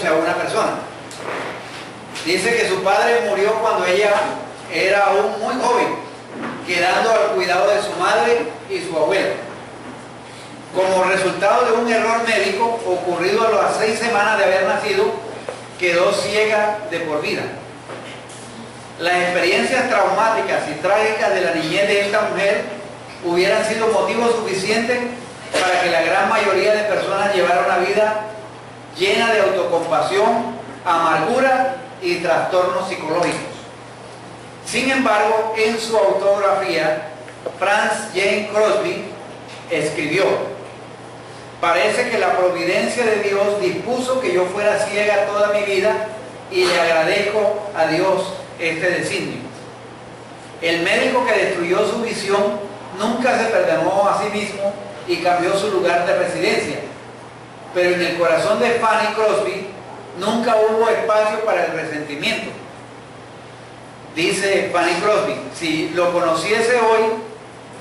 refiriéndose a una persona. Dice que su padre murió cuando ella era aún muy joven, quedando al cuidado de su madre y su abuela. Como resultado de un error médico ocurrido a las 6 semanas de haber nacido, quedó ciega de por vida. Las experiencias traumáticas y trágicas de la niñez de esta mujer hubieran sido motivo suficiente para que la gran mayoría de personas llevaran una vida llena de autocompasión, amargura y trastornos psicológicos. Sin embargo, en su autobiografía, Frances Jane Crosby escribió: parece que la providencia de Dios dispuso que yo fuera ciega toda mi vida y le agradezco a Dios este designio. El médico que destruyó su visión nunca se perdonó a sí mismo y cambió su lugar de residencia, pero en el corazón de Fanny Crosby nunca hubo espacio para el resentimiento. Dice Fanny Crosby: si lo conociese hoy,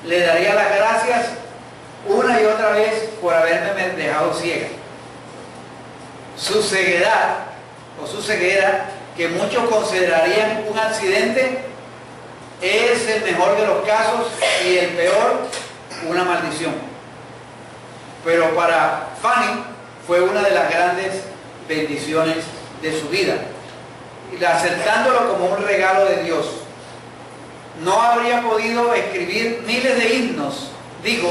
le daría las gracias una y otra vez por haberme dejado ciega. Su ceguedad o su ceguera, que muchos considerarían un accidente, es el mejor de los casos y el peor, una maldición. Pero para Fanny fue una de las grandes bendiciones de su vida, y aceptándolo como un regalo de Dios. No habría podido escribir miles de himnos, digo,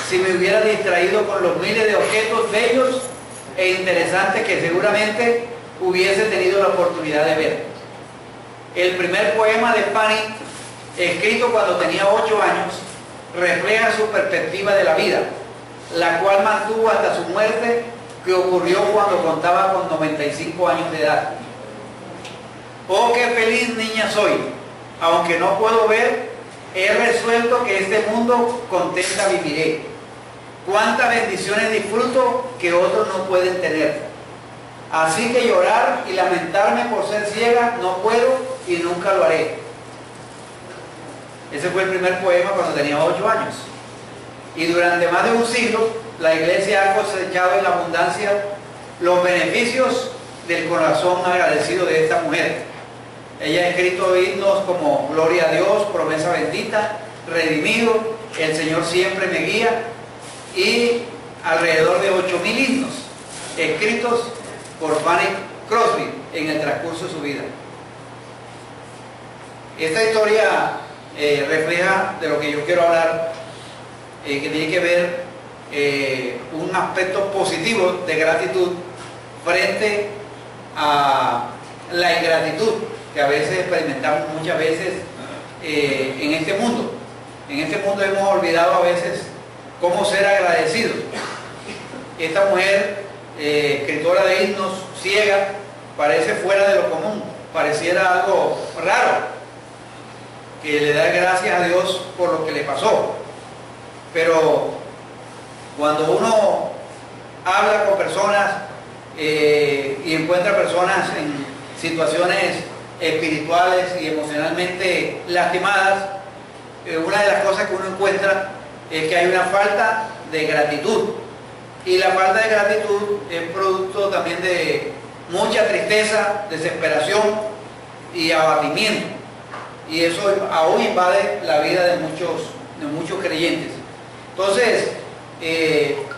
si me hubiera distraído con los miles de objetos bellos e interesantes que seguramente hubiese tenido la oportunidad de ver. El primer poema de Fanny, escrito cuando tenía 8 años, refleja su perspectiva de la vida, la cual mantuvo hasta su muerte, que ocurrió cuando contaba con 95 años de edad. Oh, qué feliz niña soy, aunque no puedo ver, he resuelto que este mundo contenta viviré. Cuántas bendiciones disfruto que otros no pueden tener. Así que llorar y lamentarme por ser ciega no puedo y nunca lo haré. Ese fue el primer poema cuando tenía 8 años. Y durante más de un siglo, la iglesia ha cosechado en abundancia los beneficios del corazón agradecido de esta mujer. Ella ha escrito himnos como Gloria a Dios, Promesa Bendita, Redimido, El Señor siempre me guía, y alrededor de 8.000 himnos escritos por Fanny Crosby en el transcurso de su vida. Esta historia refleja de lo que yo quiero hablar, que tiene que ver un aspecto positivo de gratitud frente a la ingratitud que a veces experimentamos muchas veces en este mundo. En este mundo hemos olvidado a veces cómo ser agradecidos. Esta mujer, escritora de himnos, ciega, parece fuera de lo común, pareciera algo raro, que le da gracias a Dios por lo que le pasó. Pero cuando uno habla con personas y encuentra personas en situaciones espirituales y emocionalmente lastimadas, una de las cosas que uno encuentra es que hay una falta de gratitud, y la falta de gratitud es producto también de mucha tristeza, desesperación y abatimiento, y eso aún invade la vida de muchos creyentes. Entonces,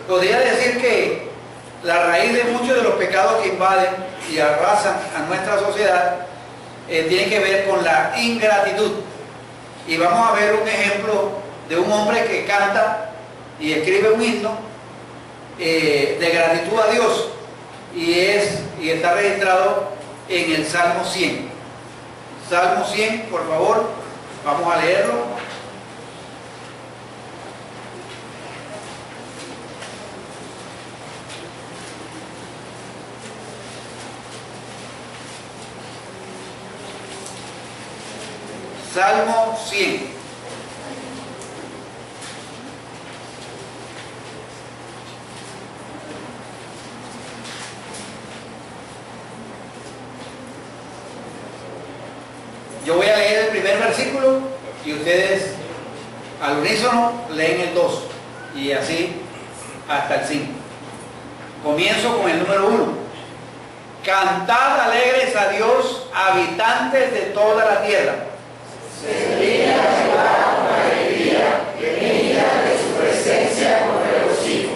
podría decir que la raíz de muchos de los pecados que invaden y arrasan a nuestra sociedad tiene que ver con la ingratitud. Y vamos a ver un ejemplo de un hombre que canta y escribe un himno de gratitud a Dios, y está registrado en el Salmo 100. Salmo 100, por favor, vamos a leerlo. Salmo 100. Yo voy a leer el primer versículo y ustedes al unísono leen el 2, y así hasta el 5. Comienzo con el número 1. Cantad alegres a Dios, habitantes de toda la tierra. Servid a Jehová con alegría, venid ante su presencia con regocijo.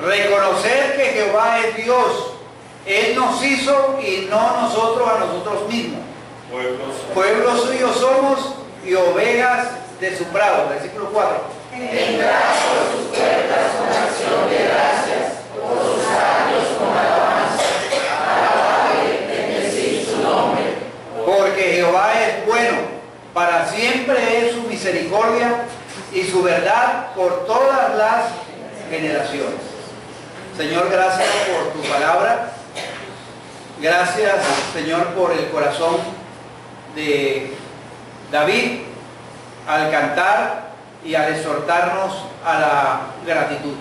Reconocer que Jehová es Dios. Él nos hizo y no nosotros a nosotros mismos. Pueblo suyo somos y ovejas de su prado. Versículo 4. Entrad por sus puertas con acción de gracias, por sus atrios con alabanza. Alabad, bendecid su nombre. Porque Jehová es bueno, para siempre es su misericordia y su verdad por todas las generaciones. Señor, gracias por tu palabra. Gracias, Señor, por el corazón de David al cantar y al exhortarnos a la gratitud.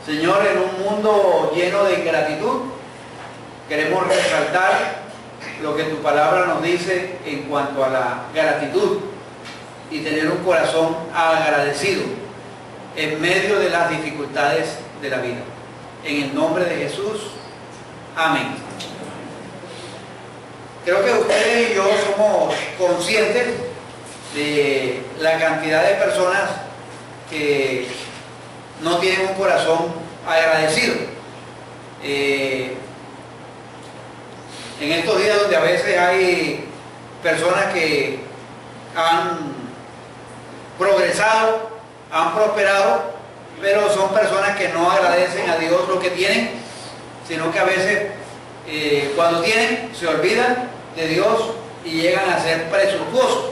Señor, en un mundo lleno de ingratitud, queremos resaltar lo que tu palabra nos dice en cuanto a la gratitud y tener un corazón agradecido en medio de las dificultades de la vida. En el nombre de Jesús, amén. Creo que ustedes y yo somos conscientes de la cantidad de personas que no tienen un corazón agradecido. En estos días donde a veces hay personas que han progresado, han prosperado, pero son personas que no agradecen a Dios lo que tienen, sino que a veces cuando tienen se olvidan de Dios y llegan a ser presuntuosos.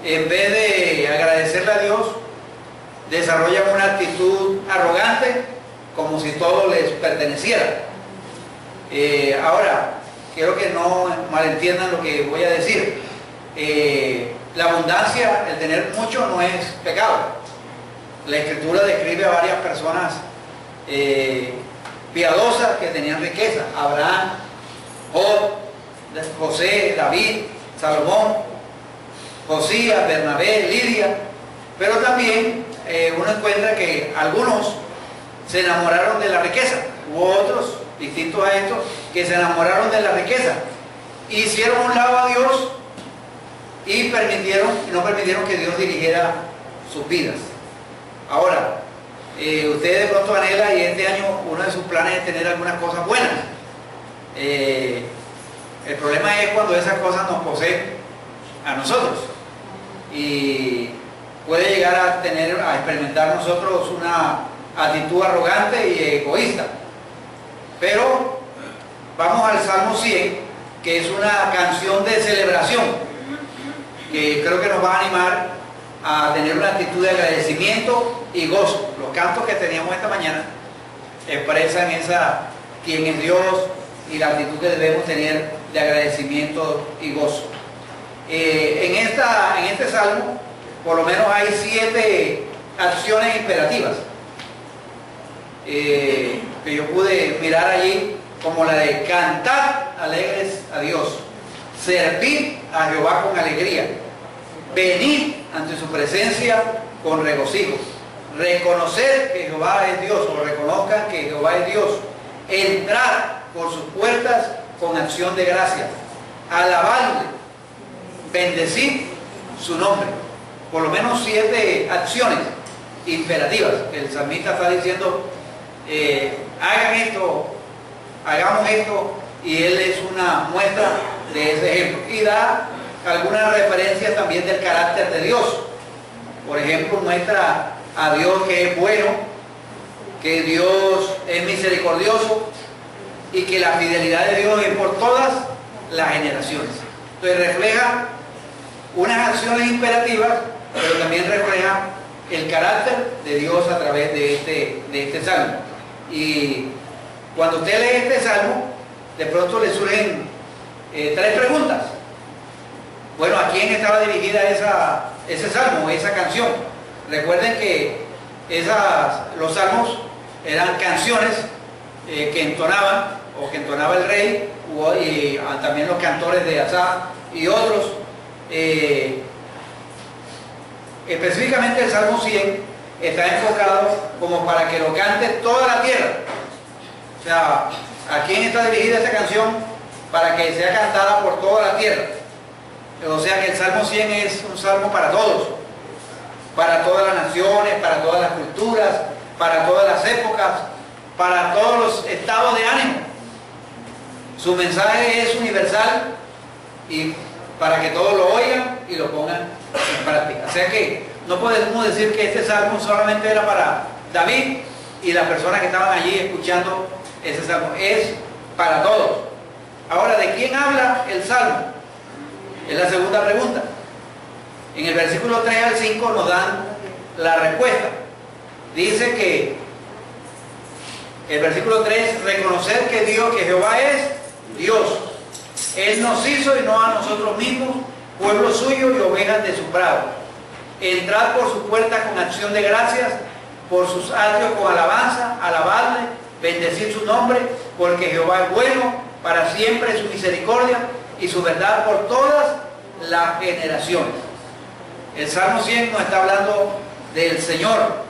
En vez de agradecerle a Dios, desarrollan una actitud arrogante como si todo les perteneciera. Ahora, quiero que no malentiendan lo que voy a decir. La abundancia, el tener mucho, no es pecado. La Escritura describe a varias personas piadosas que tenían riqueza: Abraham, Job, José, David, Salomón, Josías, Bernabé, Lidia. Pero también uno encuentra que algunos se enamoraron de la riqueza, hubo otros distintos a estos que se enamoraron de la riqueza, hicieron un lado a Dios y no permitieron que Dios dirigiera sus vidas. Ahora, usted de pronto anhela, y este año uno de sus planes es tener algunas cosas buenas. El problema es cuando esas cosas nos poseen a nosotros y puede llegar a experimentar nosotros una actitud arrogante y egoísta. Pero vamos al Salmo 100, que es una canción de celebración, que creo que nos va a animar a tener una actitud de agradecimiento y gozo. Los cantos que teníamos esta mañana expresan quién es Dios y la actitud que debemos tener de agradecimiento y gozo. En este salmo, por lo menos hay 7 acciones imperativas que yo pude mirar allí, como la de cantar alegres a Dios, servir a Jehová con alegría, venir ante su presencia con regocijo, reconocer que Jehová es Dios, o reconozcan que Jehová es Dios, entrar por sus puertas con acción de gracias, alabarle, bendecir su nombre. Por lo menos 7 acciones imperativas que el salmista está diciendo: hagan esto, hagamos esto, y él es una muestra de ese ejemplo. Y da algunas referencias también del carácter de Dios. Por ejemplo, muestra a Dios que es bueno, que Dios es misericordioso y que la fidelidad de Dios es por todas las generaciones. Entonces refleja unas acciones imperativas, pero también refleja el carácter de Dios a través de este salmo. Y cuando usted lee este salmo, de pronto le surgen 3 preguntas. Bueno, ¿a quién estaba dirigida ese salmo, esa canción? Recuerden que los salmos eran canciones que entonaba el rey, y también los cantores de Asaf y otros. Específicamente el Salmo 100 está enfocado como para que lo cante toda la tierra. O sea, ¿A quién está dirigida esta canción? Para que sea cantada por toda la tierra. O sea que el Salmo 100 es un salmo para todos, para todas las naciones, para todas las culturas, para todas las épocas, para todos los estados de ánimo. Su mensaje es universal y para que todos lo oigan y lo pongan en práctica. O sea que no podemos decir que este salmo solamente era para David y las personas que estaban allí escuchando ese salmo. Es para todos. Ahora, ¿de quién habla el salmo? Es la segunda pregunta. En el versículo 3 al 5 nos dan la respuesta. Dice que el versículo 3, reconocer que Dios, que Jehová es Dios. Él nos hizo y no a nosotros mismos, pueblo suyo y ovejas de su prado. Entrad por su puerta con acción de gracias, por sus atrios con alabanza, alabadle, bendecid su nombre, porque Jehová es bueno, para siempre su misericordia y su verdad por todas las generaciones. El Salmo 100 nos está hablando del Señor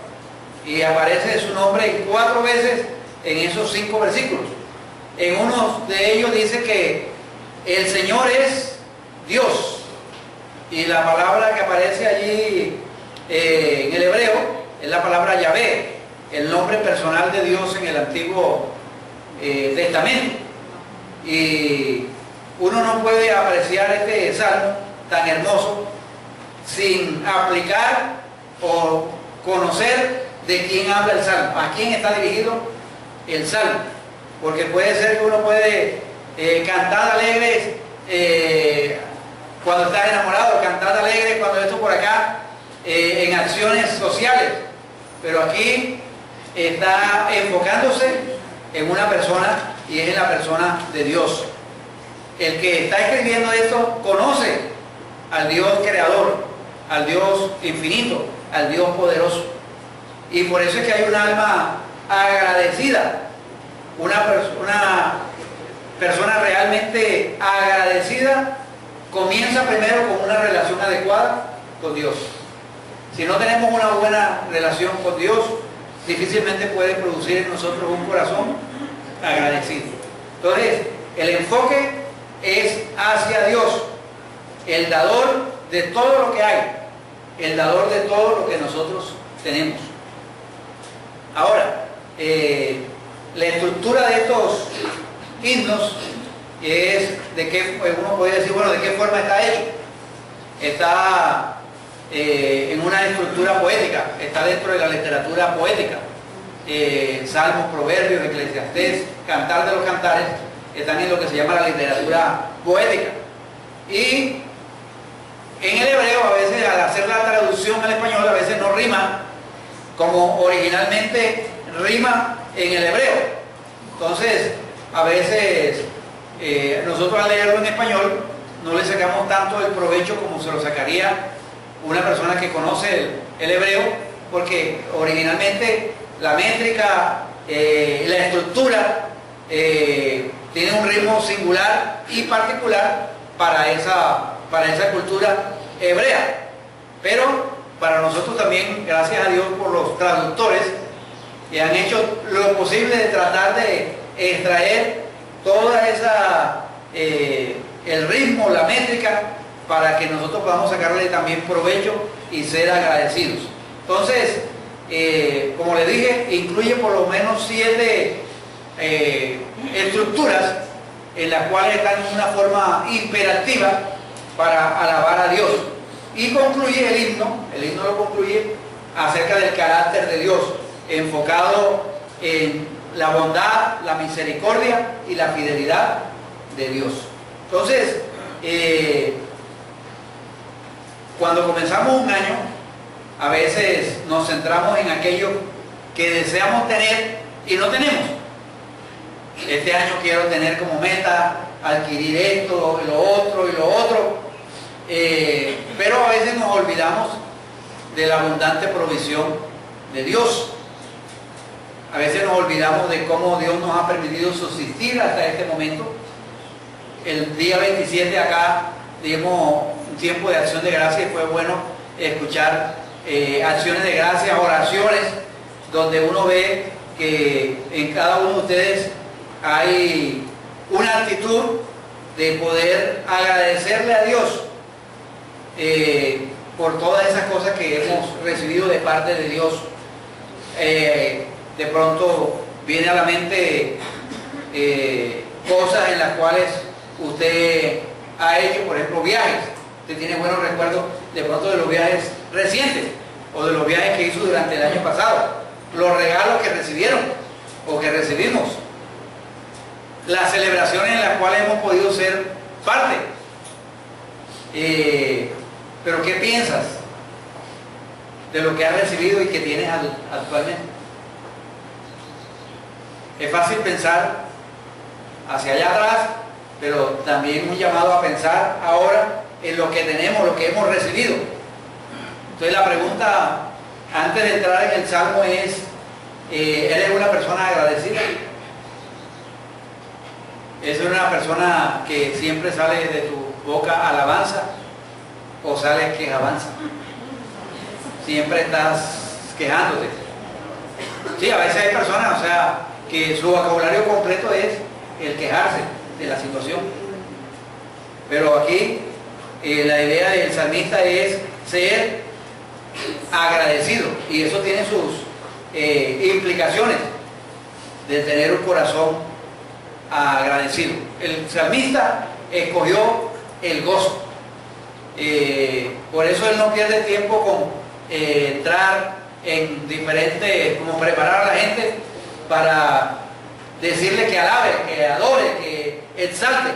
y aparece su nombre 4 veces en esos 5 versículos. En uno de ellos dice que el Señor es Dios, y la palabra que aparece allí en el hebreo es la palabra Yahvé, el nombre personal de Dios en el Antiguo Testamento. Y uno no puede apreciar este salmo tan hermoso sin aplicar o conocer de quién habla el salmo, a quién está dirigido el salmo, porque puede ser que uno puede cantar alegres cuando estás enamorado, cantar alegres cuando esto por acá, en acciones sociales, pero aquí está enfocándose en una persona, y es en la persona de Dios. El que está escribiendo esto conoce al Dios creador, al Dios infinito, al Dios poderoso, y por eso es que hay un alma agradecida, una persona realmente agradecida comienza primero con una relación adecuada con Dios. Si no tenemos una buena relación con Dios, difícilmente puede producir en nosotros un corazón agradecido. Entonces, el enfoque es hacia Dios, el dador de todo lo que hay, el dador de todo lo que nosotros tenemos. Ahora, la estructura de estos himnos es de qué, uno puede decir, bueno, ¿de qué forma está hecho? Está en una estructura poética, está dentro de la literatura poética. Salmos, proverbios, Eclesiastés, Cantar de los Cantares, están en lo que se llama la literatura poética. Y en el hebreo, a veces al hacer la traducción al español, a veces no rima como originalmente rima en el hebreo. Entonces, a veces nosotros al leerlo en español no le sacamos tanto el provecho como se lo sacaría una persona que conoce el hebreo, porque originalmente la métrica, la estructura tiene un ritmo singular y particular para esa cultura hebrea. Pero para nosotros también, gracias a Dios por los traductores que han hecho lo posible de tratar de extraer toda esa, el ritmo, la métrica, para que nosotros podamos sacarle también provecho y ser agradecidos. Entonces, como les dije, incluye por lo menos 7 estructuras en las cuales están en una forma imperativa para alabar a Dios. Y concluye el himno lo concluye acerca del carácter de Dios, enfocado en la bondad, la misericordia y la fidelidad de Dios. Entonces, cuando comenzamos un año, a veces nos centramos en aquello que deseamos tener y no tenemos. Este año quiero tener como meta adquirir esto, y lo otro y lo otro, pero a veces nos olvidamos de la abundante provisión de Dios. A veces nos olvidamos de cómo Dios nos ha permitido subsistir hasta este momento. El día 27 acá dimos un tiempo de acción de gracias y fue bueno escuchar acciones de gracias, oraciones, donde uno ve que en cada uno de ustedes hay una actitud de poder agradecerle a Dios por todas esas cosas que hemos recibido de parte de Dios. De pronto viene a la mente cosas en las cuales usted ha hecho, por ejemplo, viajes. Usted tiene buenos recuerdos de pronto de los viajes recientes o de los viajes que hizo durante el año pasado, los regalos que recibieron o que recibimos, las celebraciones en las cuales hemos podido ser parte. Pero ¿qué piensas de lo que has recibido y que tienes actualmente? Es fácil pensar hacia allá atrás, pero también un llamado a pensar ahora en lo que tenemos, lo que hemos recibido. Entonces la pregunta antes de entrar en el Salmo es, ¿eres una persona agradecida? ¿Es una persona que siempre sale de tu boca alabanza o sale quejabanza? Siempre estás quejándote. Sí, a veces hay personas, o sea, que su vocabulario completo es el quejarse de la situación. Pero aquí la idea del salmista es ser agradecido, y eso tiene sus implicaciones de tener un corazón agradecido. El salmista escogió el gozo. Por eso él no pierde tiempo con entrar en diferentes, como preparar a la gente para decirle que alabe, que adore, que exalte,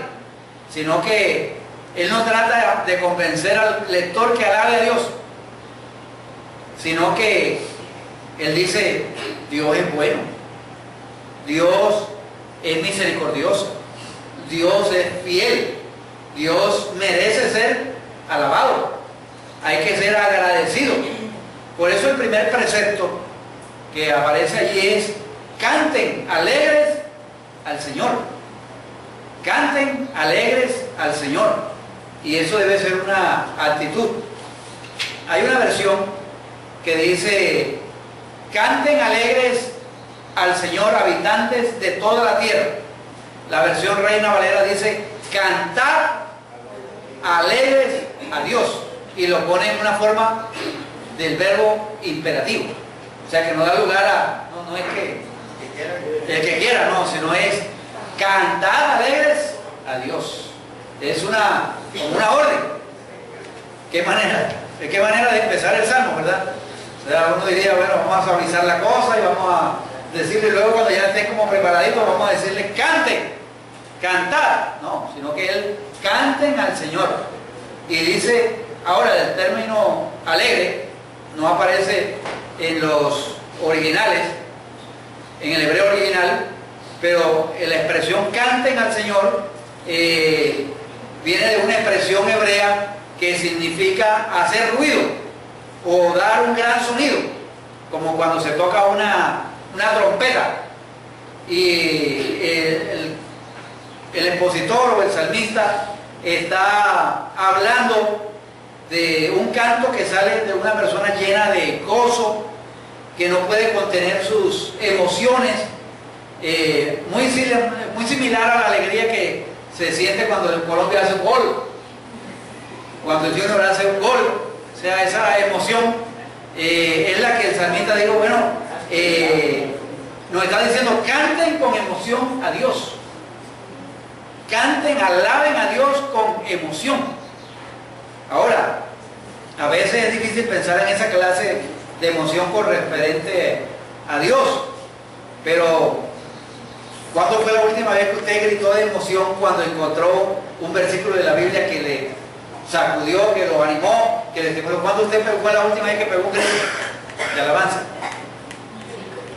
sino que él no trata de convencer al lector que alabe a Dios, sino que él dice: Dios es bueno, Dios es misericordioso, Dios es fiel, Dios merece ser alabado, hay que ser agradecido. Por eso el primer precepto que aparece allí es: canten alegres al Señor, canten alegres al Señor. Y eso debe ser una actitud. Hay una versión que dice: canten alegres al Señor, habitantes de toda la tierra. La versión Reina Valera dice: cantar alegres a Dios, y lo pone en una forma del verbo imperativo, o sea que no da lugar a, no es que el que quiera, no, sino es cantar alegres a Dios. Es una orden. ¿Qué manera? ¿De qué manera de empezar el salmo, verdad? O sea, uno diría, bueno, vamos a suavizar la cosa y vamos a decirle luego, cuando ya esté como preparadito, vamos a decirle: canten, cantar. No, sino que él canten al Señor. Y dice, ahora, el término alegre no aparece en los originales, en el hebreo original, pero la expresión canten al Señor viene de una expresión hebrea que significa hacer ruido o dar un gran sonido, como cuando se toca una trompeta. Y el expositor o el salmista está hablando de un canto que sale de una persona llena de gozo, que no puede contener sus emociones, muy similar a la alegría que se siente cuando el Colombia hace un gol, cuando el Junior hace un gol. O sea, esa emoción es la que el salmista dijo, bueno, nos está diciendo: canten con emoción a Dios, canten, alaben a Dios con emoción. Ahora, a veces es difícil pensar en esa clase de emoción con referente a Dios, pero ¿cuándo fue la última vez que usted gritó de emoción cuando encontró un versículo de la Biblia que le sacudió, que lo animó, que le estimuló? ¿Cuándo usted fue la última vez que pegó un grito de alabanza?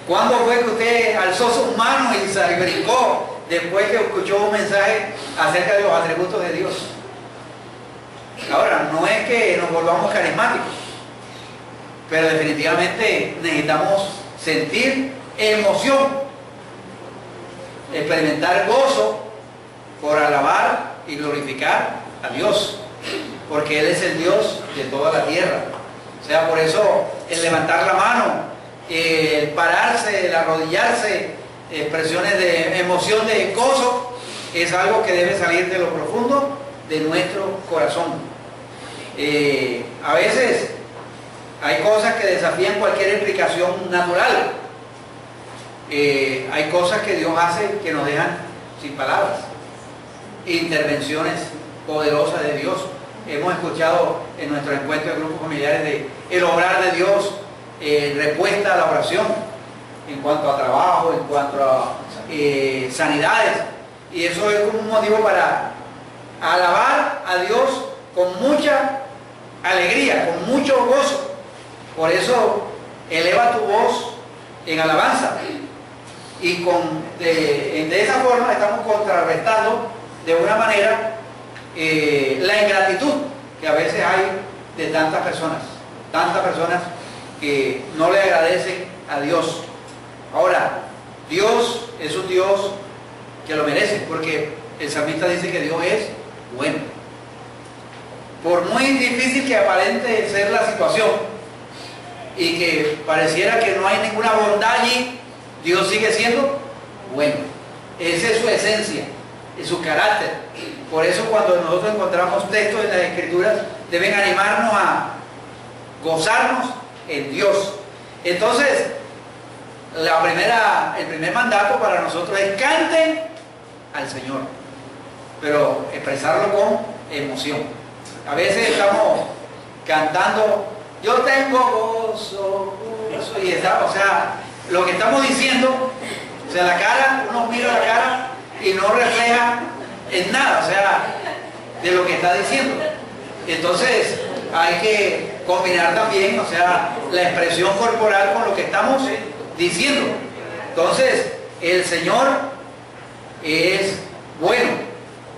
¿Cuándo fue que usted alzó sus manos y se brincó después que escuchó un mensaje acerca de los atributos de Dios? Ahora, no es que nos volvamos carismáticos, pero definitivamente necesitamos sentir emoción, experimentar gozo por alabar y glorificar a Dios, porque Él es el Dios de toda la tierra. O sea, por eso el levantar la mano, el pararse, el arrodillarse, expresiones de emoción, de gozo, es algo que debe salir de lo profundo de nuestro corazón. A veces hay cosas que desafían cualquier explicación natural. Hay cosas que Dios hace que nos dejan sin palabras. Intervenciones poderosas de Dios. Hemos escuchado en nuestro encuentro de grupos familiares de el obrar de Dios, respuesta a la oración en cuanto a trabajo, en cuanto a sanidades, y eso es como un motivo para alabar a Dios con mucha alegría, con mucho gozo. Por eso eleva tu voz en alabanza, y de esa forma estamos contrarrestando de una manera la ingratitud que a veces hay de tantas personas que no le agradecen a Dios. Ahora, Dios es un Dios que lo merece, porque el salmista dice que Dios es bueno. Por muy difícil que aparente ser la situación y que pareciera que no hay ninguna bondad allí, Dios sigue siendo bueno. Esa es su esencia, es su carácter. Por eso cuando nosotros encontramos textos en las Escrituras, deben animarnos a gozarnos en Dios. Entonces, el primer mandato para nosotros es canten al Señor, pero expresarlo con emoción. A veces estamos cantando, yo tengo gozo, y está, o sea, lo que estamos diciendo, o sea, la cara, uno mira la cara y no refleja en nada, o sea, de lo que está diciendo. Entonces, hay que combinar también, o sea, la expresión corporal con lo que estamos diciendo. Entonces, el Señor es bueno,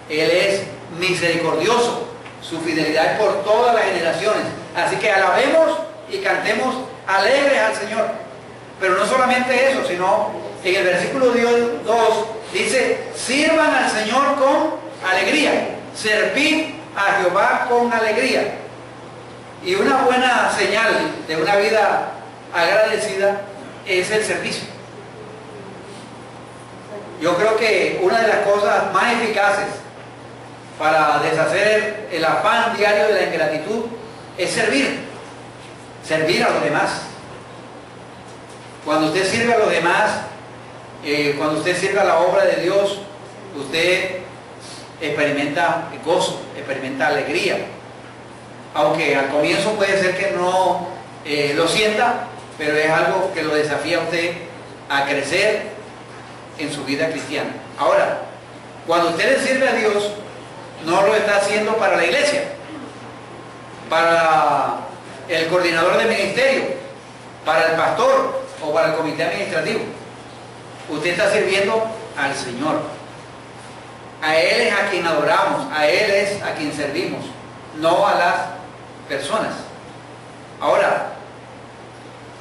Él es misericordioso, su fidelidad es por todas las generaciones. Así que alabemos y cantemos alegres al Señor. Pero no solamente eso, sino en el versículo 2 dice, sirvan al Señor con alegría, servid a Jehová con alegría. Y una buena señal de una vida agradecida es el servicio. Yo creo que una de las cosas más eficaces para deshacer el afán diario de la ingratitud es servir a los demás. Cuando usted sirve a los demás, cuando usted sirve a la obra de Dios, usted experimenta gozo, experimenta alegría. Aunque al comienzo puede ser que no lo sienta, pero es algo que lo desafía a usted a crecer en su vida cristiana. Ahora, cuando usted le sirve a Dios, no lo está haciendo para la iglesia, para el coordinador de ministerio, para el pastor o para el comité administrativo. Usted está sirviendo al Señor. A Él es a quien adoramos, a Él es a quien servimos, no a las personas. Ahora,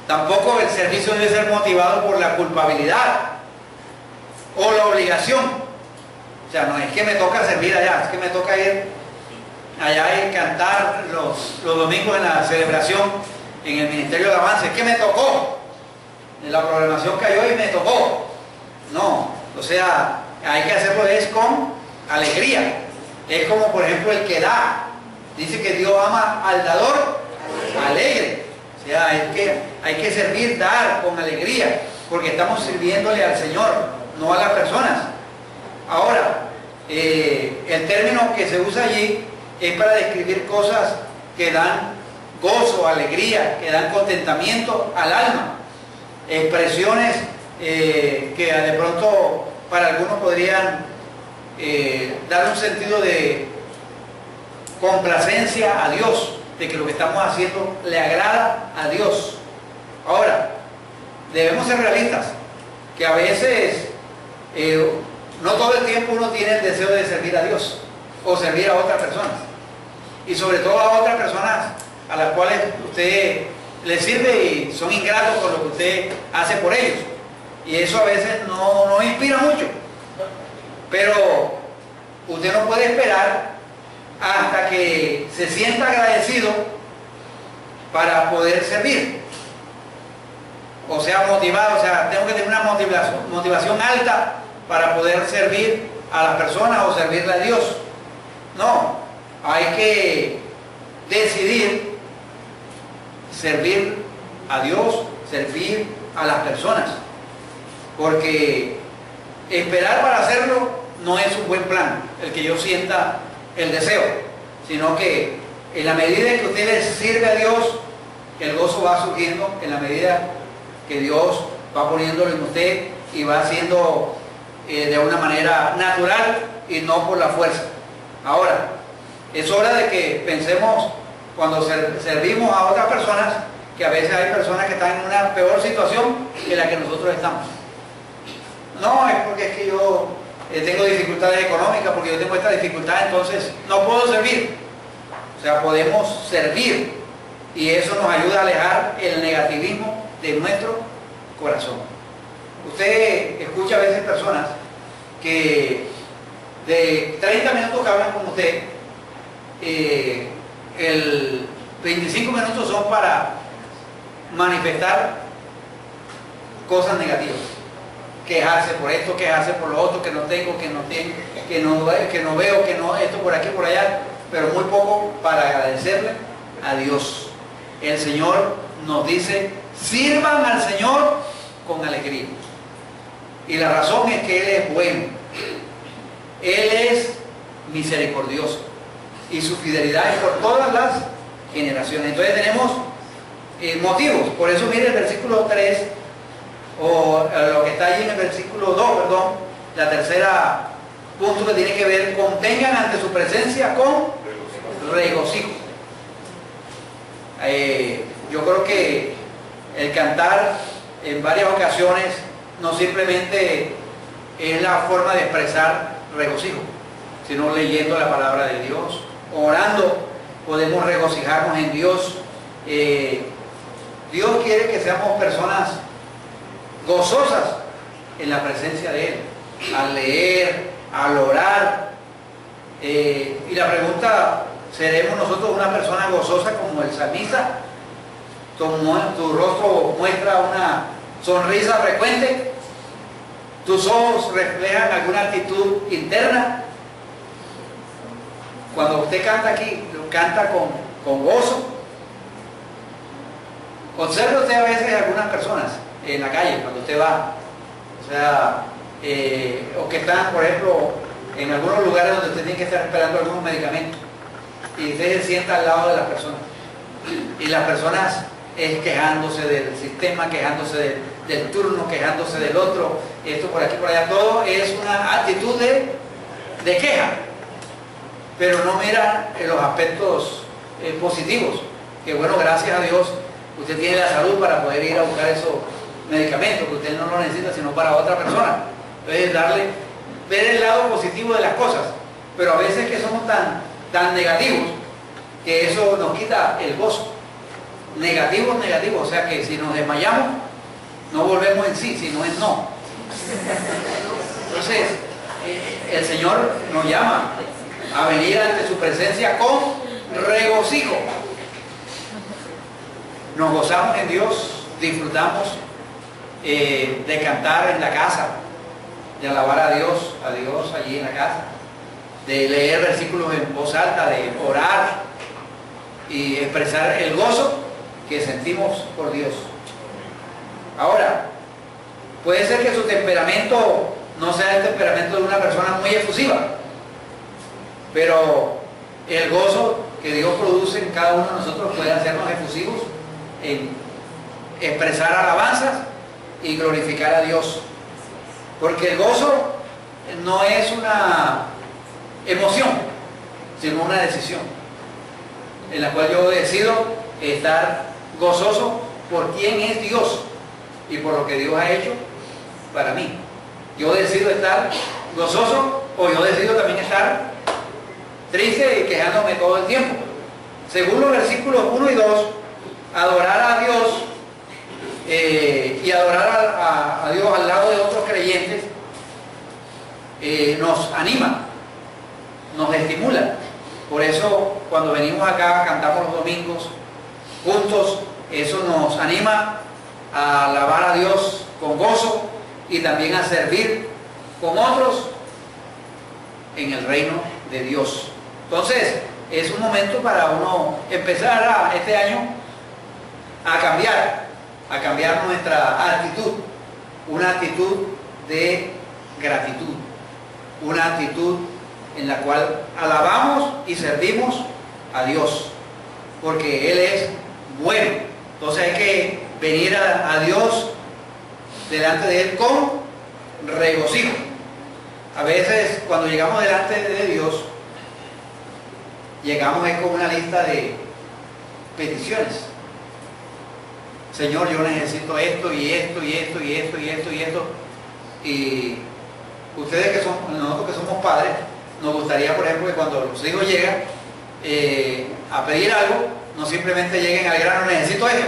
tampoco el servicio debe ser motivado por la culpabilidad o la obligación. O sea, no es que me toca servir allá, es que me toca ir allá y cantar los domingos en la celebración en el Ministerio de Alabanza. Es que me tocó, la programación cayó y me tocó. No, o sea, hay que hacerlo es con alegría. Es como por ejemplo el que da. Dice que Dios ama al dador alegre. O sea, hay que servir, dar con alegría, porque estamos sirviéndole al Señor, no a las personas. Ahora, el término que se usa allí es para describir cosas que dan gozo, alegría, que dan contentamiento al alma. Expresiones que de pronto para algunos podrían dar un sentido de complacencia a Dios, de que lo que estamos haciendo le agrada a Dios. Ahora, debemos ser realistas, que a veces no todo el tiempo uno tiene el deseo de servir a Dios o servir a otras personas, y sobre todo a otras personas a las cuales usted les sirve y son ingratos con lo que usted hace por ellos, y eso a veces no inspira mucho. Pero usted no puede esperar hasta que se sienta agradecido para poder servir. o sea motivado, o sea, tengo que tener una motivación alta para poder servir a las personas o servirle a Dios. No, hay que decidir servir a Dios, servir a las personas, porque esperar para hacerlo no es un buen plan, el que yo sienta el deseo, sino que en la medida en que usted le sirve a Dios, el gozo va surgiendo en la medida que Dios va poniéndolo en usted y va haciendo de una manera natural y no por la fuerza. Ahora, es hora de que pensemos cuando servimos a otras personas, que a veces hay personas que están en una peor situación que la que nosotros estamos. No, es porque es que yo tengo dificultades económicas, porque yo tengo esta dificultad, entonces no puedo servir. O sea, podemos servir y eso nos ayuda a alejar el negativismo de nuestro corazón. Usted escucha a veces personas que de 30 minutos que hablan con usted, el 25 minutos son para manifestar cosas negativas, quejarse por esto, quejarse por lo otro, que no tengo, que no veo, que no, esto por aquí, por allá, pero muy poco para agradecerle a Dios. El Señor nos dice, sirvan al Señor con alegría. Y la razón es que Él es bueno, Él es misericordioso y su fidelidad es por todas las generaciones. Entonces tenemos motivos. Por eso mire el versículo 3, o lo que está allí en el versículo 2, perdón, la tercera punto que tiene que ver con vengan ante su presencia con regocijo. Yo creo que el cantar en varias ocasiones no simplemente es la forma de expresar regocijo, sino leyendo la palabra de Dios, orando, podemos regocijarnos en Dios. Dios quiere que seamos personas gozosas en la presencia de Él, al leer, al orar. Y la pregunta, ¿seremos nosotros una persona gozosa como el salmista? ¿Tu rostro muestra una sonrisa frecuente? ¿Tus ojos reflejan alguna actitud interna? Cuando usted canta aquí, lo canta con gozo. Observe usted a veces algunas personas en la calle, cuando usted va, o sea, o que están, por ejemplo, en algunos lugares donde usted tiene que estar esperando algunos medicamentos, y usted se sienta al lado de las personas, y las personas quejándose del sistema, quejándose del turno, quejándose del otro, esto por aquí, por allá, todo es una actitud de queja, pero no mira los aspectos positivos, que bueno, gracias a Dios, usted tiene la salud para poder ir a buscar esos medicamentos, que usted no lo necesita sino para otra persona. Entonces ver el lado positivo de las cosas, pero a veces que somos tan negativos, que eso nos quita el gozo. Negativos, o sea que si nos desmayamos, no volvemos en sí, sino en no. Entonces, el Señor nos llama a venir ante su presencia con regocijo. Nos gozamos en Dios, disfrutamos de cantar en la casa, de alabar a Dios allí en la casa, de leer versículos en voz alta, de orar y expresar el gozo que sentimos por Dios. Ahora, puede ser que su temperamento no sea el temperamento de una persona muy efusiva, pero el gozo que Dios produce en cada uno de nosotros puede hacernos efusivos en expresar alabanzas y glorificar a Dios, porque el gozo no es una emoción, sino una decisión en la cual yo decido estar gozoso por quién es Dios y por lo que Dios ha hecho para mí. Yo decido estar gozoso o yo decido también estar triste y quejándome todo el tiempo. Según los versículos 1 y 2, adorar a Dios y adorar a Dios al lado de otros creyentes nos anima, nos estimula. Por eso cuando venimos acá, cantamos los domingos juntos, eso nos anima a alabar a Dios con gozo y también a servir con otros en el reino de Dios. Entonces, es un momento para uno empezar este año a cambiar nuestra actitud, una actitud de gratitud, una actitud en la cual alabamos y servimos a Dios, porque Él es bueno. Entonces hay que venir a Dios delante de Él con regocijo. A veces cuando llegamos delante de Dios, llegamos con una lista de peticiones. Señor, yo necesito esto y esto y esto y esto y esto y esto. Y ustedes que son, nosotros que somos padres, nos gustaría, por ejemplo, que cuando los hijos llegan a pedir algo, no simplemente lleguen al grano, necesito esto,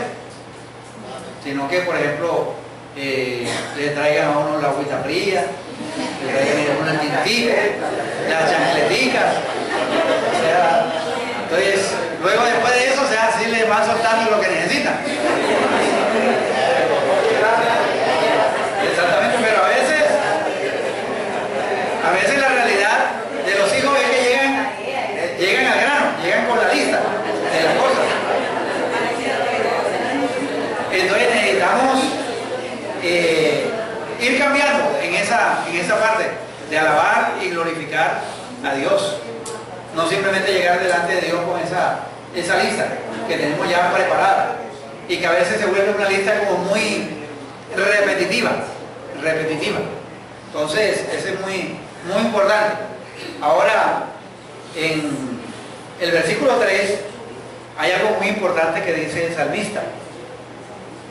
sino que, por ejemplo, le traigan a uno la agüita fría, le traigan una tintita, las chancleticas. O sea, entonces, luego después de eso, o sea, así les van soltando lo que necesitan. Exactamente, pero a veces la realidad de los hijos es que llegan al grano, llegan con la lista de las cosas. Entonces necesitamos ir cambiando en esa parte de alabar y glorificar a Dios. No simplemente llegar delante de Dios con esa lista que tenemos ya preparada y que a veces se vuelve una lista como muy repetitiva. Entonces, eso es muy importante. Ahora, en el versículo 3 hay algo muy importante que dice el salmista.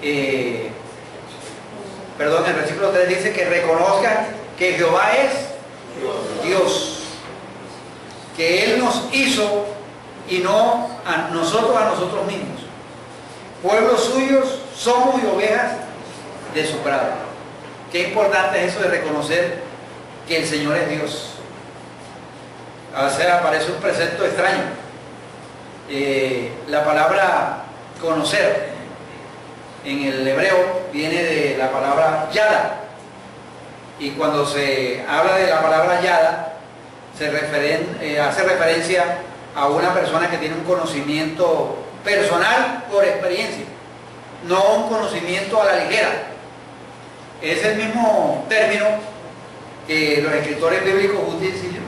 El versículo 3 dice que reconozcan que Jehová es Dios, que Él nos hizo y no a nosotros mismos. Pueblos suyos somos y ovejas de su prado. Qué importante es eso de reconocer que el Señor es Dios. A veces aparece un precepto extraño. La palabra conocer en el hebreo viene de la palabra yada. Y cuando se habla de la palabra yada, hace referencia a una persona que tiene un conocimiento personal por experiencia, no un conocimiento a la ligera. Es el mismo término que los escritores bíblicos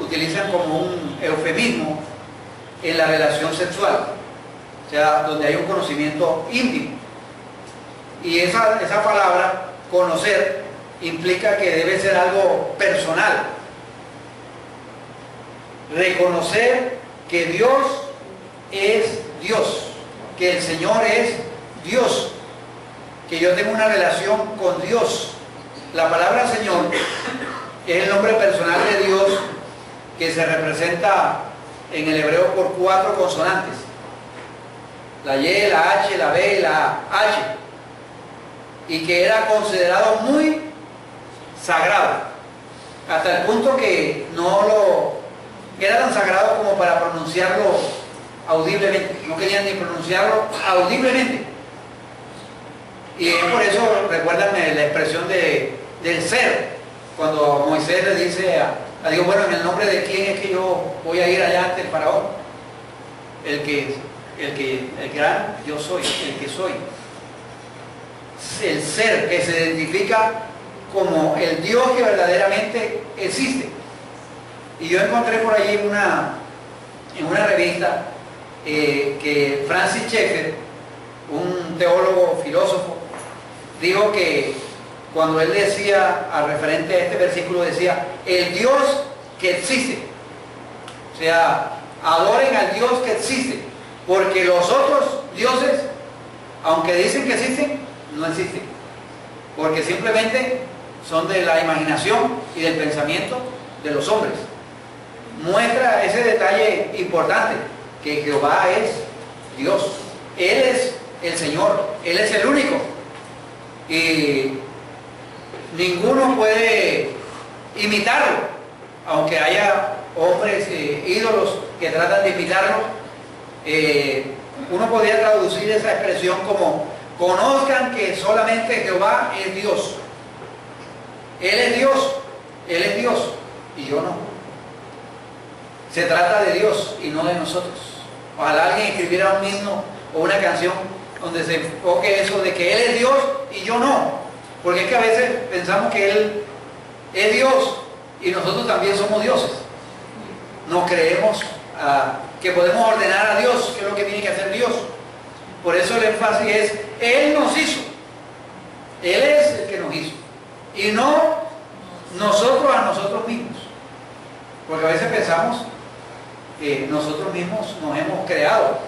utilizan como un eufemismo en la relación sexual, o sea, donde hay un conocimiento íntimo. Y esa palabra, conocer, implica que debe ser algo personal. Reconocer que Dios es Dios, que el Señor es Dios, que yo tengo una relación con Dios. La palabra Señor es el nombre personal de Dios que se representa en el hebreo por 4 consonantes: la Y, la H, la B y la H, y que era considerado muy sagrado, hasta el punto que era tan sagrado como para pronunciarlo audiblemente. No querían ni pronunciarlo audiblemente. Y es por eso, recuérdenme la expresión del ser, cuando Moisés le dice a Dios, bueno, ¿en el nombre de quién es que yo voy a ir allá ante el faraón? El gran yo soy, el que soy. El ser que se identifica como el Dios que verdaderamente existe. Y yo encontré por allí en una revista que Francis Schaeffer, un teólogo, filósofo, dijo que cuando él decía, al referente a este versículo, decía, el Dios que existe. O sea, adoren al Dios que existe, porque los otros dioses, aunque dicen que existen, no existen, porque simplemente son de la imaginación y del pensamiento de los hombres. Muestra ese detalle importante, que Jehová es Dios. Él es el Señor, Él es el único. Y ninguno puede imitarlo, aunque haya hombres, ídolos que tratan de imitarlo. Uno podría traducir esa expresión como Conozcan que solamente Jehová es Dios. Él es Dios, Él es Dios y yo no. Se trata de Dios y no de nosotros. Ojalá alguien escribiera un himno o una canción donde se enfoque eso de que Él es Dios y yo no. Porque es que a veces pensamos que Él es Dios y nosotros también somos dioses. No creemos que podemos ordenar a Dios qué es lo que tiene que hacer Dios. Por eso el énfasis es, Él nos hizo. Él es el que nos hizo. Y no nosotros a nosotros mismos. Porque a veces pensamos que nosotros mismos nos hemos creado.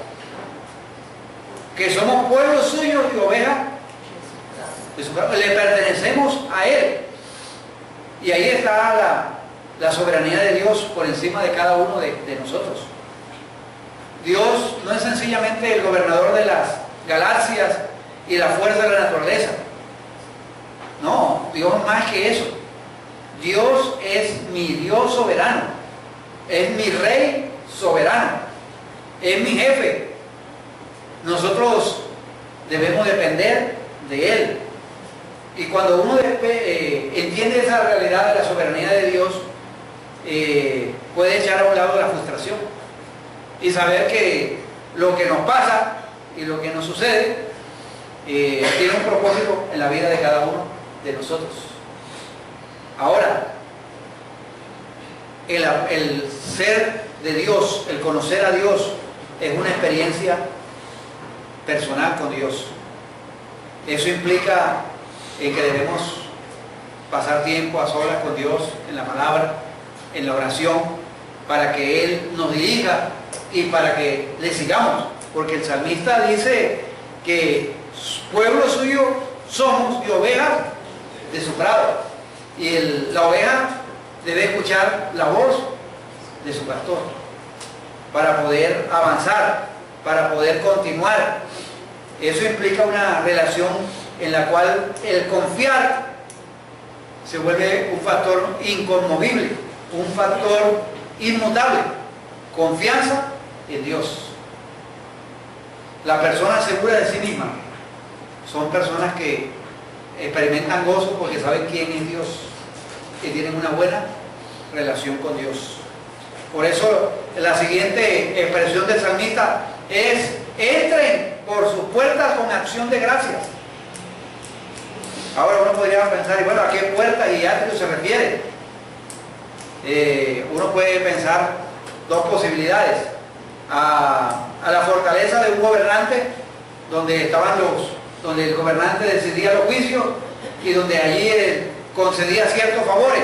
Que somos pueblo suyo y oveja de su brazo. Le pertenecemos a Él. Y ahí está la soberanía de Dios por encima de cada uno de nosotros. Dios no es sencillamente el gobernador de las galaxias y la fuerza de la naturaleza. No, Dios es más que eso. Dios es mi Dios soberano. Es mi Rey soberano. Es mi jefe. Nosotros debemos depender de Él. Y cuando uno entiende esa realidad de la soberanía de Dios, puede echar a un lado la frustración y saber que lo que nos pasa y lo que nos sucede tiene un propósito en la vida de cada uno de nosotros. Ahora, el ser de Dios, el conocer a Dios, es una experiencia personal con Dios. Eso implica que debemos pasar tiempo a solas con Dios en la palabra, en la oración, para que Él nos dirija y para que le sigamos. Porque el salmista dice que pueblo suyo somos y ovejas de su prado. Y la oveja debe escuchar la voz de su pastor para poder avanzar, para poder continuar. Eso implica una relación en la cual el confiar se vuelve un factor inconmovible, un factor inmutable. Confianza en Dios. La persona segura de sí misma son personas que experimentan gozo porque saben quién es Dios y tienen una buena relación con Dios. Por eso la siguiente expresión del salmista es: entren por sus puertas con acción de gracias. Ahora uno podría pensar, bueno, ¿a qué puertas y atrios se refiere? Uno puede pensar dos posibilidades: a la fortaleza de un gobernante, donde el gobernante decidía los juicios y donde allí concedía ciertos favores.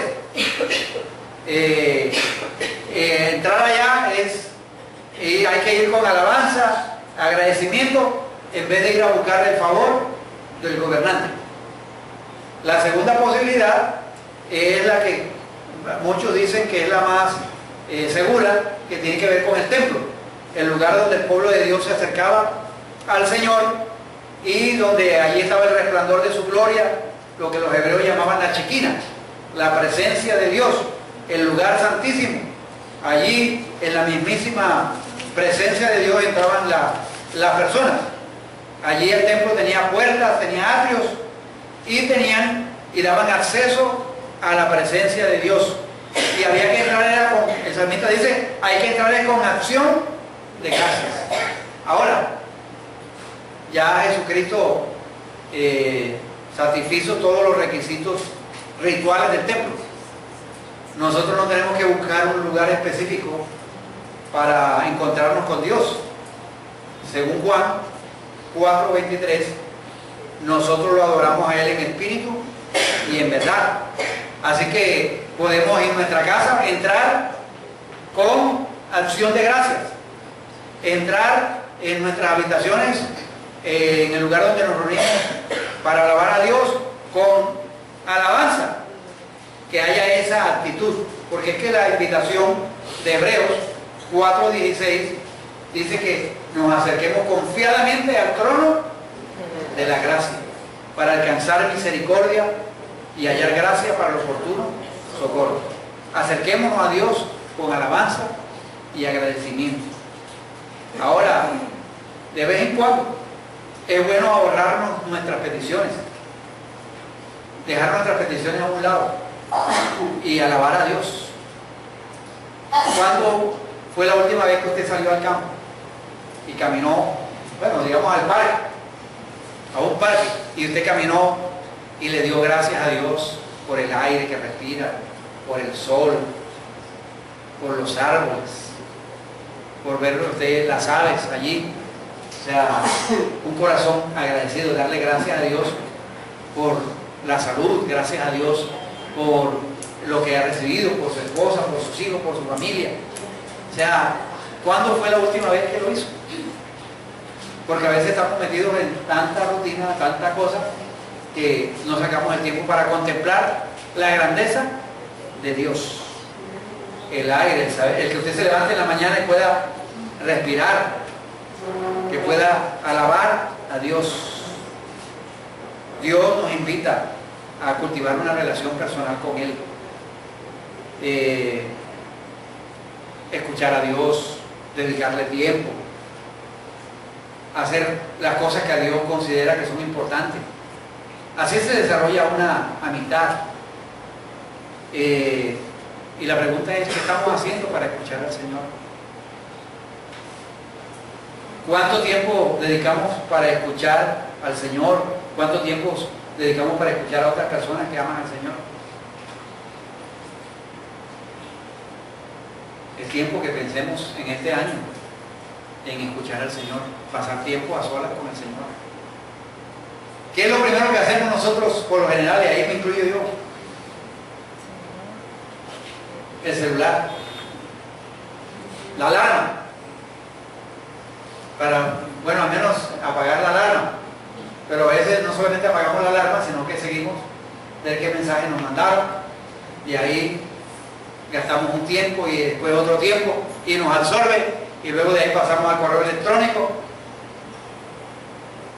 Entrar allá hay que ir con alabanza, agradecimiento, en vez de ir a buscar el favor del gobernante. La segunda posibilidad es la que muchos dicen que es la más segura, que tiene que ver con el templo, el lugar donde el pueblo de Dios se acercaba al Señor y donde allí estaba el resplandor de su gloria, lo que los hebreos llamaban la Shekinah, la presencia de Dios, el lugar santísimo. Allí, en la mismísima presencia de Dios, entraban las personas. Allí el templo tenía puertas, tenía atrios y daban acceso a la presencia de Dios. Y había que entrar, el salmista dice, hay que entrar con acción de gracias. Ahora, ya Jesucristo satisfizo todos los requisitos rituales del templo. Nosotros no tenemos que buscar un lugar específico para encontrarnos con Dios. Según Juan 4:23, nosotros lo adoramos a Él en espíritu y en verdad. Así que podemos en nuestra casa entrar con acción de gracias, entrar en nuestras habitaciones, en el lugar donde nos reunimos para alabar a Dios con alabanza, que haya esa actitud, porque es que la invitación de Hebreos 4:16 dice que nos acerquemos confiadamente al trono de la gracia para alcanzar misericordia y hallar gracia para el oportuno socorro. Acerquémonos a Dios con alabanza y agradecimiento. Ahora, de vez en cuando, es bueno ahorrarnos nuestras peticiones, dejar nuestras peticiones a un lado y alabar a Dios. ¿Cuándo fue la última vez que usted salió al campo y caminó, bueno, digamos al parque, a un parque, y usted caminó y le dio gracias a Dios por el aire que respira, por el sol, por los árboles, por ver usted las aves allí? O sea, un corazón agradecido, darle gracias a Dios por la salud, gracias a Dios por lo que ha recibido, por su esposa, por sus hijos, por su familia. O sea, ¿cuándo fue la última vez que lo hizo? Porque a veces estamos metidos en tanta rutina, tanta cosa, que no sacamos el tiempo para contemplar la grandeza de Dios. El aire, el que usted se levante en la mañana y pueda respirar, que pueda alabar a Dios. Dios nos invita a cultivar una relación personal con Él. Escuchar a Dios, dedicarle tiempo, hacer las cosas que a Dios considera que son importantes. Así se desarrolla una amistad. Y la pregunta es, ¿qué estamos haciendo para escuchar al Señor? ¿Cuánto tiempo dedicamos para escuchar al Señor? ¿Cuánto tiempo dedicamos para escuchar a otras personas que aman al Señor? Es tiempo que pensemos en este año en escuchar al Señor, pasar tiempo a solas con el Señor. ¿Qué es lo primero que hacemos nosotros por lo general? Y ahí me incluyo yo. El celular, la alarma, para, bueno, al menos apagar la alarma, pero a veces no solamente apagamos la alarma, sino que seguimos ver qué mensaje nos mandaron, y ahí gastamos un tiempo y después otro tiempo, y nos absorbe, y luego de ahí pasamos al correo electrónico,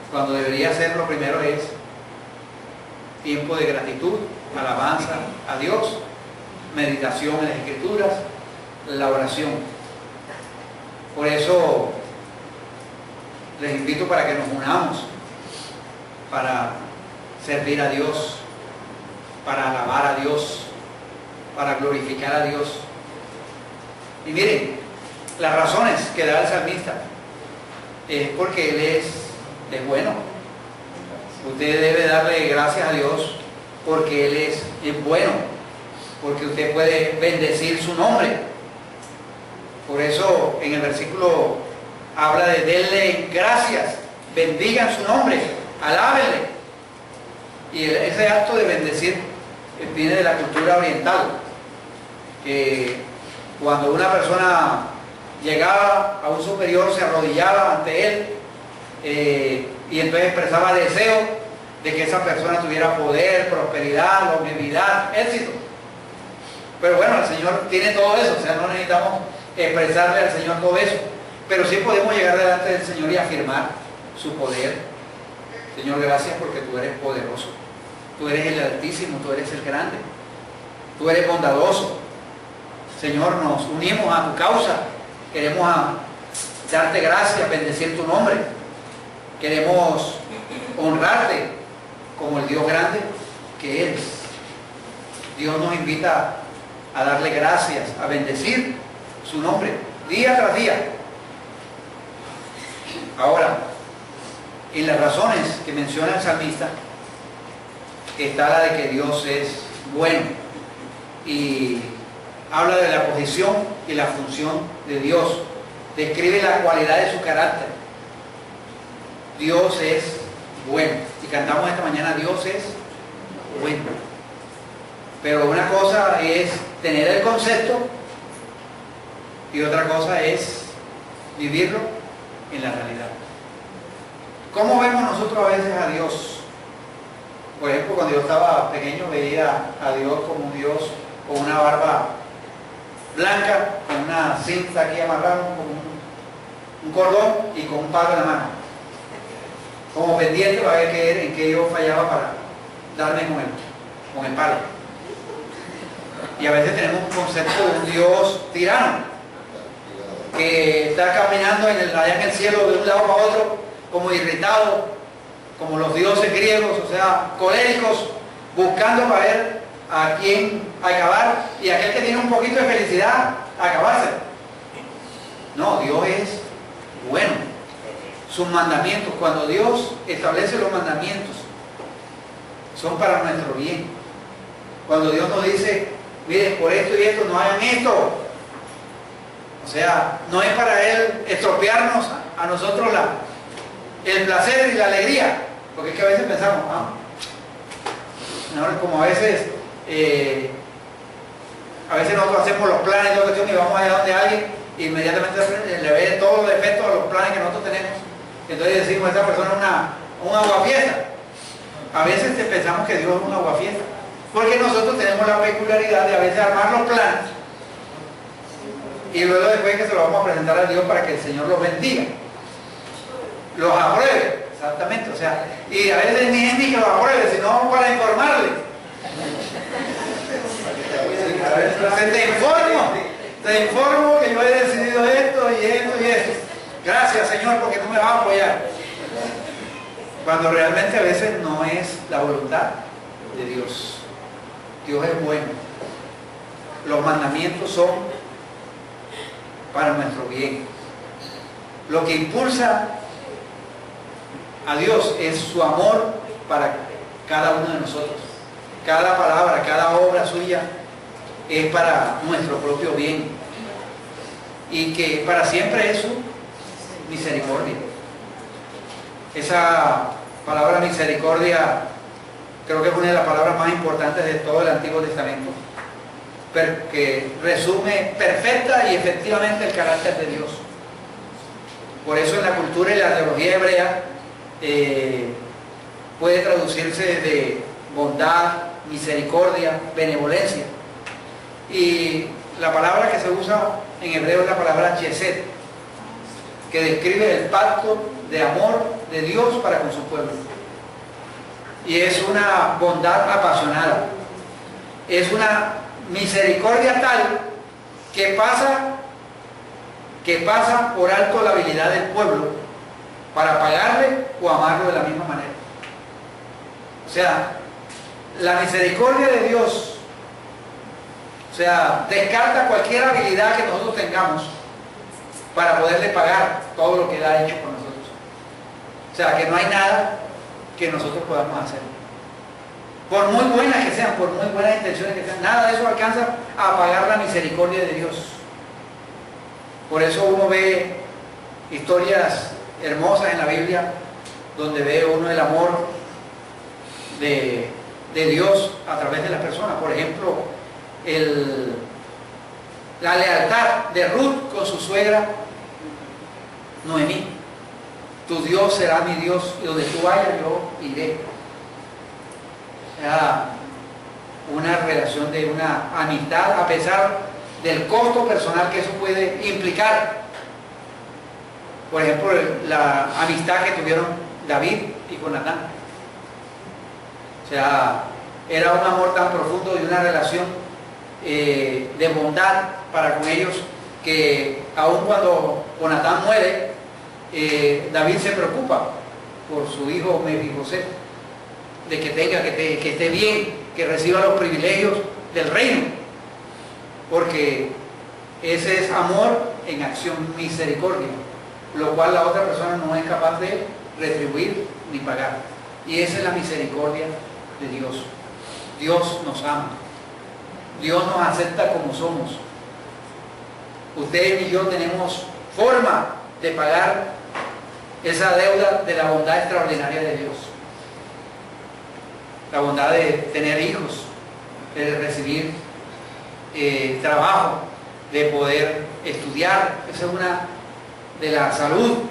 cuando debería ser lo primero es tiempo de gratitud, alabanza a Dios, meditación en las Escrituras, la oración. Por eso les invito para que nos unamos para servir a Dios, para alabar a Dios, para glorificar a Dios. Y miren, las razones que da el salmista es porque Él es bueno. Usted debe darle gracias a Dios porque Él es bueno, porque usted puede bendecir su nombre. Por eso en el versículo habla de denle gracias, bendigan su nombre, alábenle. Y ese acto de bendecir viene de la cultura oriental, que cuando una persona llegaba a un superior se arrodillaba ante él y entonces expresaba deseo de que esa persona tuviera poder, prosperidad, longevidad, éxito. Pero bueno, el Señor tiene todo eso, o sea, no necesitamos expresarle al Señor todo eso, pero sí podemos llegar delante del Señor y afirmar su poder. Señor, gracias porque tú eres poderoso, tú eres el Altísimo, tú eres el Grande, tú eres bondadoso. Señor, nos unimos a tu causa, queremos darte gracias, bendecir tu nombre, queremos honrarte como el Dios grande que eres. Dios nos invita a darle gracias, a bendecir su nombre día tras día. Ahora, en las razones que menciona el salmista está la de que Dios es bueno y habla de la posición y la función de Dios, describe la cualidad de su carácter. Dios es bueno, y cantamos esta mañana, Dios es bueno. Pero una cosa es tener el concepto y otra cosa es vivirlo en la realidad. ¿Cómo vemos nosotros a veces a Dios? Por ejemplo, cuando yo estaba pequeño veía a Dios como un Dios con una barba blanca, con una cinta aquí amarrada, con un cordón y con un palo en la mano, como pendiente para ver en qué yo fallaba para darme con el palo. Y a veces tenemos un concepto de un Dios tirano que está caminando allá en el cielo de un lado para otro como irritado como los dioses griegos, o sea, coléricos, buscando para ver a quién acabar, y aquel que tiene un poquito de felicidad, acabarse. No, Dios es bueno. Sus mandamientos, cuando Dios establece los mandamientos, son para nuestro bien. Cuando Dios nos dice, miren, por esto y esto, no hagan esto. O sea, no es para Él estropearnos a nosotros el placer y la alegría. Porque es que a veces pensamos, como a veces nosotros hacemos los planes de cuestión y vamos allá donde alguien e inmediatamente le ve todos los defectos a los planes que nosotros tenemos. Entonces decimos, esta persona es un aguafiesta. A veces pensamos que Dios es un aguafiesta, porque nosotros tenemos la peculiaridad de a veces armar los planes y luego después que se los vamos a presentar a Dios para que el Señor los bendiga, los apruebe, exactamente, o sea, y a veces ni es ni que los apruebe, sino para informarle. Te informo que yo he decidido esto y esto y esto. Gracias, Señor, porque tú me vas a apoyar. Cuando realmente a veces no es la voluntad de Dios. Dios es bueno. Los mandamientos son para nuestro bien. Lo que impulsa a Dios es su amor para cada uno de nosotros. Cada palabra, cada obra suya es para nuestro propio bien. Y que para siempre es su misericordia. Esa palabra misericordia creo que es una de las palabras más importantes de todo el Antiguo Testamento, que resume perfecta y efectivamente el carácter de Dios. Por eso en la cultura y la teología hebrea puede traducirse de bondad, misericordia, benevolencia. Y la palabra que se usa en hebreo es la palabra chesed, que describe el pacto de amor de Dios para con su pueblo. Y es una bondad apasionada, es una misericordia tal que pasa por alto la habilidad del pueblo para pagarle o amarlo de la misma manera. O sea, la misericordia de Dios, o sea, descarta cualquier habilidad que nosotros tengamos para poderle pagar todo lo que Él ha hecho con nosotros. O sea, que no hay nada que nosotros podamos hacer. Por muy buenas que sean, por muy buenas intenciones que sean, nada de eso alcanza a pagar la misericordia de Dios. Por eso uno ve historias hermosas en la Biblia, donde ve uno el amor de Dios a través de las personas. Por ejemplo, la lealtad de Ruth con su suegra Noemí. Tu Dios será mi Dios, y donde tú vayas yo iré. Era una relación de una amistad, a pesar del costo personal que eso puede implicar. Por ejemplo, la amistad que tuvieron David y Jonatán. O sea, era un amor tan profundo y una relación de bondad para con ellos, que aun cuando Jonatán muere, David se preocupa por su hijo Mefibosé, de que tenga, que esté bien, que reciba los privilegios del reino, porque ese es amor en acción, misericordia, lo cual la otra persona no es capaz de retribuir ni pagar. Y esa es la misericordia de Dios. Dios nos ama, Dios nos acepta como somos. Ustedes y yo tenemos forma de pagar esa deuda de la bondad extraordinaria de Dios. La bondad de tener hijos, de recibir trabajo, de poder estudiar. Esa es una de la salud,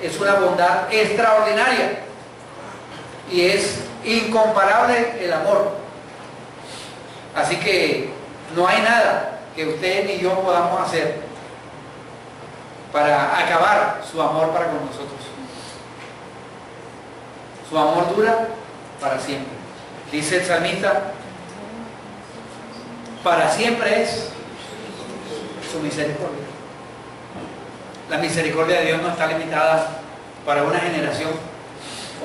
es una bondad extraordinaria y es incomparable el amor. Así que no hay nada que usted ni yo podamos hacer para acabar su amor para con nosotros. Su amor dura para siempre. Dice el salmista, para siempre es su misericordia. La misericordia de Dios no está limitada para una generación,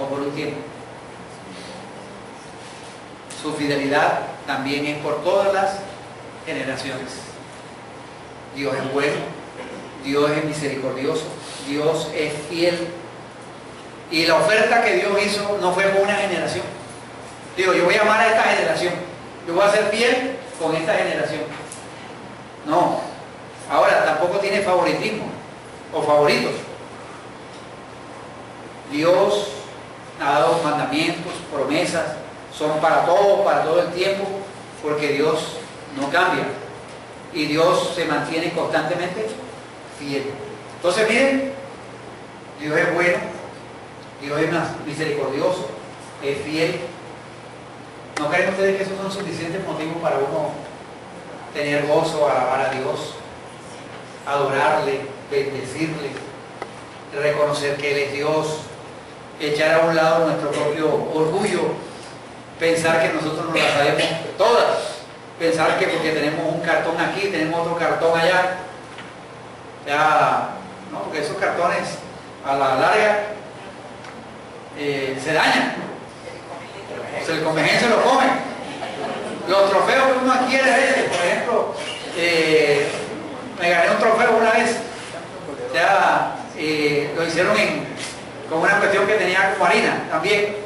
o por un tiempo. Su fidelidad también es por todas las generaciones. Dios es bueno, Dios es misericordioso, Dios es fiel. Y la oferta que Dios hizo no fue por una generación. Digo, yo voy a amar a esta generación, yo voy a ser fiel con esta generación. No. Ahora, tampoco tiene favoritismo o favoritos. Dios ha dado mandamientos, promesas, son para todo el tiempo, porque Dios no cambia y Dios se mantiene constantemente fiel. Entonces miren, Dios es bueno, Dios es misericordioso, es fiel. ¿No creen ustedes que esos son suficientes motivos para uno tener gozo, alabar a Dios, adorarle, bendecirle, reconocer que Él es Dios, echar a un lado nuestro propio orgullo, pensar que nosotros nos las sabemos todas, pensar que porque tenemos un cartón aquí, tenemos otro cartón allá, ya, no, porque esos cartones a la larga se dañan, el comején se lo come. Los trofeos que uno adquiere a veces, por ejemplo, me gané un trofeo una vez, ya lo hicieron con una cuestión que tenía como harina también,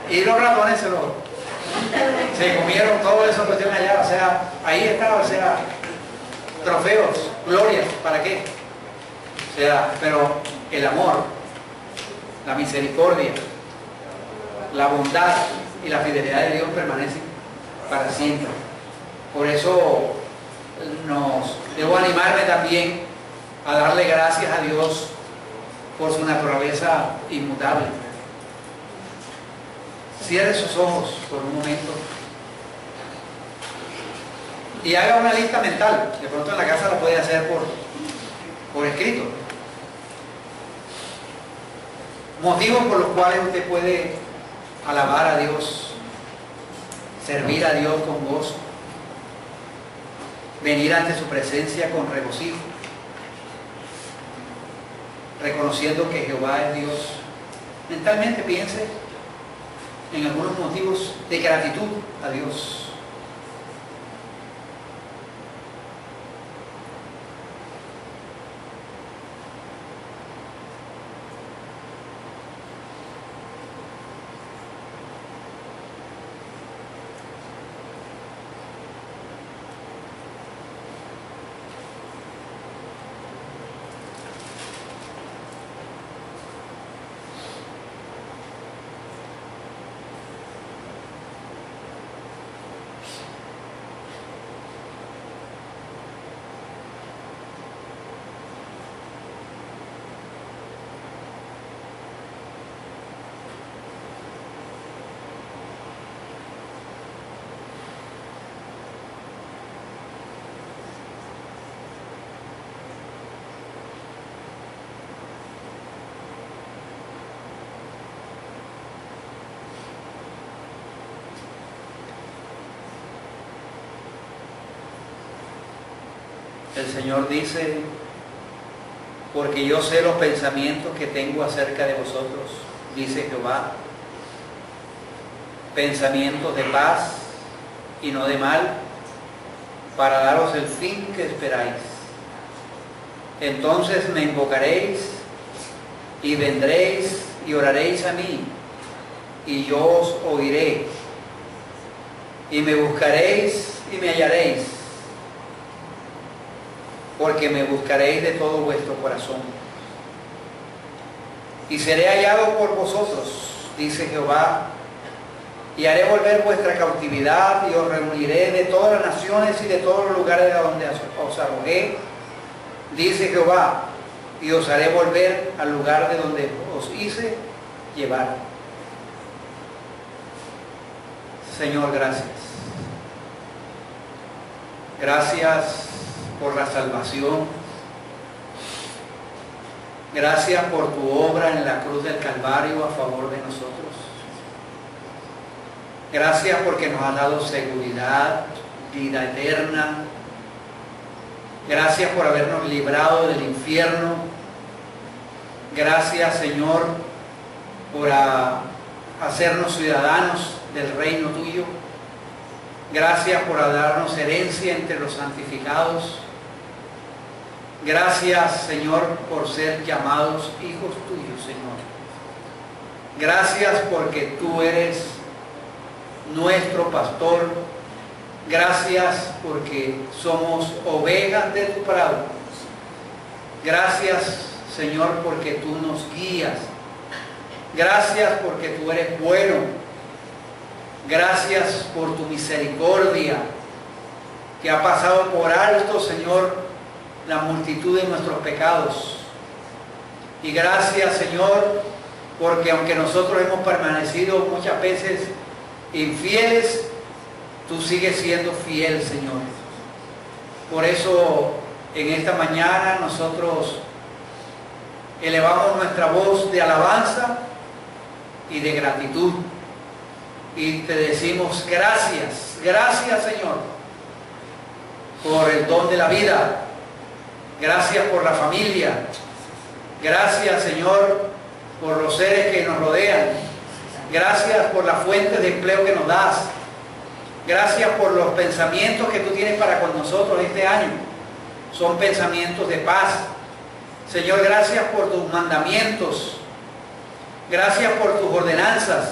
y los ratones se comieron todo esa cuestión allá, o sea, ahí estaba, o sea, trofeos, glorias, ¿para qué? O sea, pero el amor, la misericordia, la bondad y la fidelidad de Dios permanecen para siempre. Por eso debo animarme también a darle gracias a Dios por su naturaleza inmutable. Cierre sus ojos por un momento y haga una lista mental. De pronto en la casa la puede hacer por escrito. Motivos por los cuales usted puede alabar a Dios, servir a Dios con gozo, venir ante su presencia con regocijo, reconociendo que Jehová es Dios. Mentalmente piense en algunos motivos de gratitud a Dios. El Señor dice, porque yo sé los pensamientos que tengo acerca de vosotros, dice Jehová, pensamientos de paz y no de mal, para daros el fin que esperáis. Entonces me invocaréis y vendréis y oraréis a mí, y yo os oiré, y me buscaréis y me hallaréis, porque me buscaréis de todo vuestro corazón. Y seré hallado por vosotros, dice Jehová, y haré volver vuestra cautividad, y os reuniré de todas las naciones y de todos los lugares de donde os arrojé, dice Jehová, y os haré volver al lugar de donde os hice llevar. Señor, gracias. Gracias por la salvación. Gracias por tu obra en la cruz del Calvario a favor de nosotros. Gracias porque nos has dado seguridad, vida eterna. Gracias por habernos librado del infierno. Gracias, Señor, por hacernos ciudadanos del reino tuyo. Gracias por darnos herencia entre los santificados. Gracias, Señor, por ser llamados hijos tuyos, Señor. Gracias porque tú eres nuestro pastor. Gracias porque somos ovejas de tu prado. Gracias, Señor, porque tú nos guías. Gracias porque tú eres bueno. Gracias por tu misericordia que ha pasado por alto, Señor, la multitud de nuestros pecados. Y gracias, Señor, porque aunque nosotros hemos permanecido muchas veces infieles, tú sigues siendo fiel, Señor. Por eso en esta mañana nosotros elevamos nuestra voz de alabanza y de gratitud. Y te decimos gracias, gracias, Señor, por el don de la vida. Gracias por la familia. Gracias, Señor, por los seres que nos rodean. Gracias por la fuente de empleo que nos das. Gracias por los pensamientos que tú tienes para con nosotros este año. Son pensamientos de paz. Señor, gracias por tus mandamientos. Gracias por tus ordenanzas,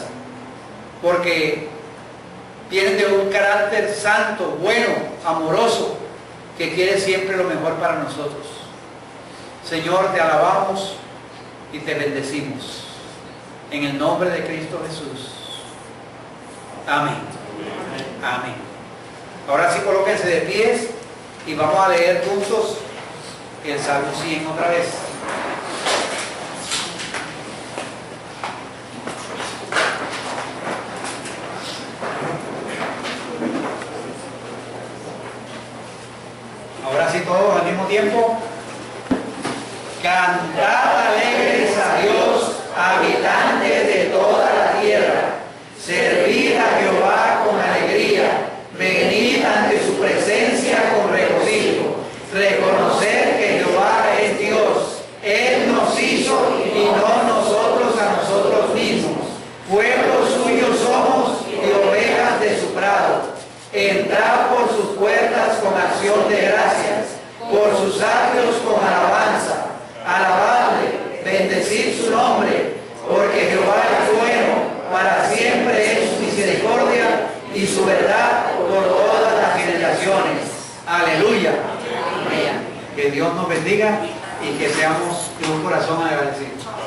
porque tienen de un carácter santo, bueno, amoroso, que quiere siempre lo mejor para nosotros. Señor, te alabamos y te bendecimos. En el nombre de Cristo Jesús. Amén. Amén. Ahora sí, colóquense de pies y vamos a leer juntos el Salmo 100 otra vez. Ahora sí, todos al mismo tiempo. Cantad alegres a Dios, habitantes de toda la tierra. Servid a Jehová con alegría. Venid ante su presencia con regocijo. Reconocer que Jehová es Dios. Él nos hizo y no nosotros a nosotros mismos. Pueblo suyo somos y ovejas de su prado. Entrad por sus puertas con acción de gracias, por sus atrios con alabanza. Alabadle, bendecid su nombre, porque Jehová es bueno, para siempre es su misericordia y su verdad por todas las generaciones. Aleluya. Amén. Que Dios nos bendiga y que seamos de un corazón agradecido.